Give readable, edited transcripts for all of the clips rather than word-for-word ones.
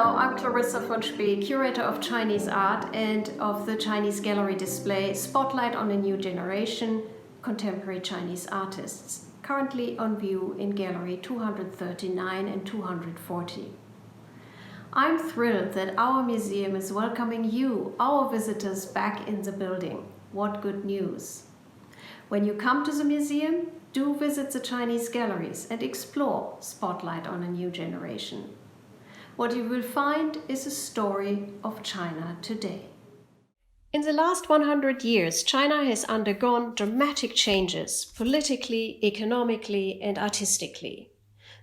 Hello, I'm Clarissa von Spee, Curator of Chinese Art and of the Chinese Gallery display Spotlight on a New Generation, Contemporary Chinese Artists, currently on view in Gallery 239 and 240. I'm thrilled that our museum is welcoming you, our visitors, back in the building. What good news! When you come to the museum, do visit the Chinese galleries and explore Spotlight on a New Generation. What you will find is a story of China today. In the last 100 years, China has undergone dramatic changes politically, economically, and artistically.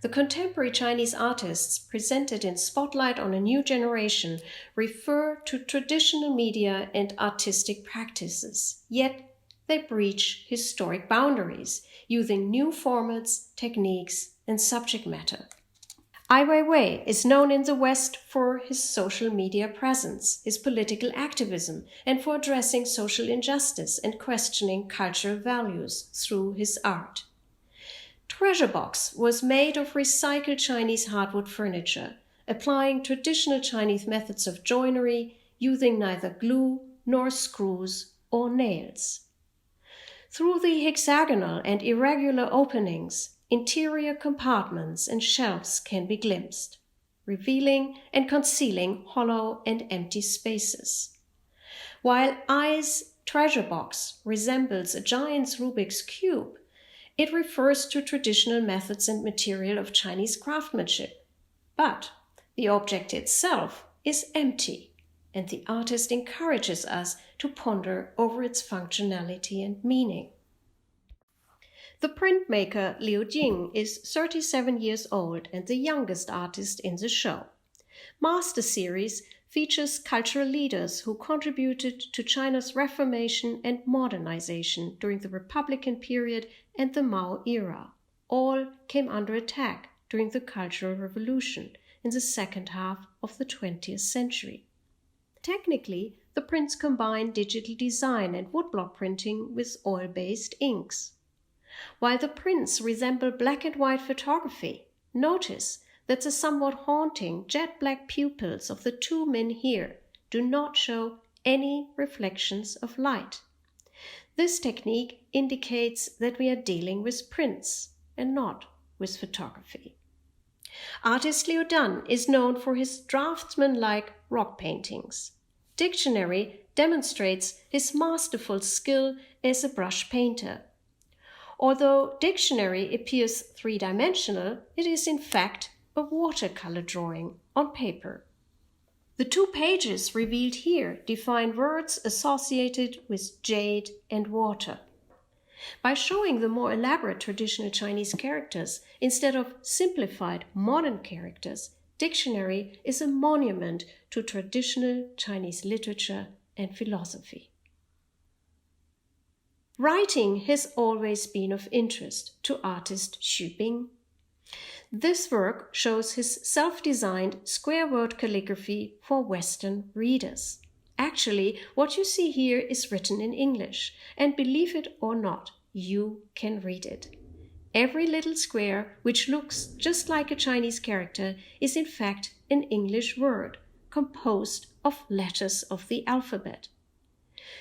The contemporary Chinese artists presented in Spotlight on a New Generation refer to traditional media and artistic practices, yet they breach historic boundaries, using new formats, techniques, and subject matter. Weiwei is known in the West for his social media presence, his political activism, and for addressing social injustice and questioning cultural values through his art. Treasure Box was made of recycled Chinese hardwood furniture, applying traditional Chinese methods of joinery, using neither glue nor screws or nails. Through the hexagonal and irregular openings, interior compartments and shelves can be glimpsed, revealing and concealing hollow and empty spaces. While I's Treasure Box resembles a giant's Rubik's Cube, it refers to traditional methods and material of Chinese craftsmanship. But the object itself is empty, and the artist encourages us to ponder over its functionality and meaning. The printmaker Liu Jing is 37 years old and the youngest artist in the show. Master Series features cultural leaders who contributed to China's Reformation and modernization during the Republican period and the Mao era. All came under attack during the Cultural Revolution in the second half of the 20th century. Technically, the prints combine digital design and woodblock printing with oil-based inks. While the prints resemble black and white photography, notice that the somewhat haunting jet black pupils of the two men here do not show any reflections of light. This technique indicates that we are dealing with prints and not with photography. Artist Liu Jing is known for his draftsman-like rock paintings. Dictionary demonstrates his masterful skill as a brush painter. Although Dictionary appears three-dimensional, it is in fact a watercolor drawing on paper. The 2 pages revealed here define words associated with jade and water. By showing the more elaborate traditional Chinese characters instead of simplified modern characters, Dictionary is a monument to traditional Chinese literature and philosophy. Writing has always been of interest to artist Xu Bing. This work shows his self-designed square word calligraphy for Western readers. Actually, what you see here is written in English, and believe it or not, you can read it. Every little square, which looks just like a Chinese character, is in fact an English word, composed of letters of the alphabet.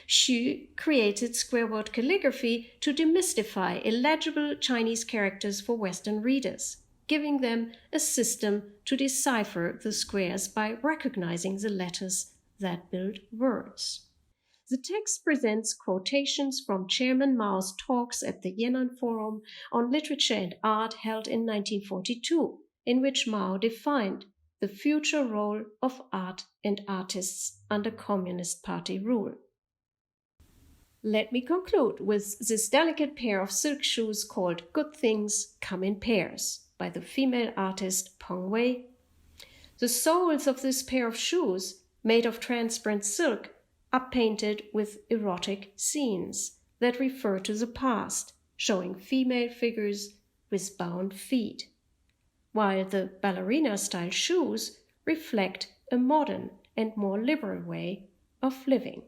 Xu created square word calligraphy to demystify illegible Chinese characters for Western readers, giving them a system to decipher the squares by recognizing the letters that build words. The text presents quotations from Chairman Mao's talks at the Yan'an Forum on Literature and Art held in 1942, in which Mao defined the future role of art and artists under Communist Party rule. Let me conclude with this delicate pair of silk shoes called Good Things Come in Pairs by the female artist Peng Wei. The soles of this pair of shoes, made of transparent silk, are painted with erotic scenes that refer to the past, showing female figures with bound feet, while the ballerina-style shoes reflect a modern and more liberal way of living.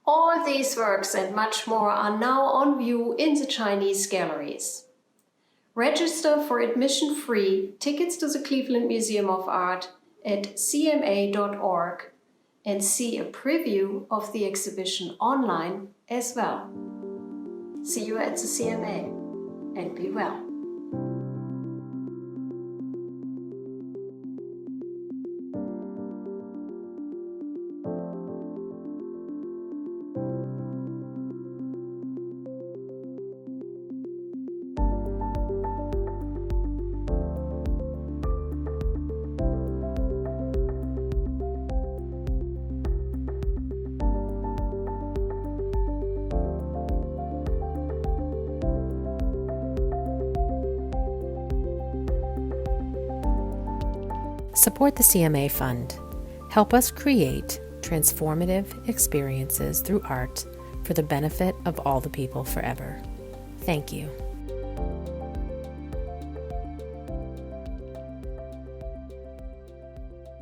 All these works and much more are now on view in the Chinese galleries. Register for admission-free tickets to the Cleveland Museum of Art at cma.org and see a preview of the exhibition online as well. See you at the CMA, and be well. Support the CMA Fund. Help us create transformative experiences through art for the benefit of all the people forever. Thank you.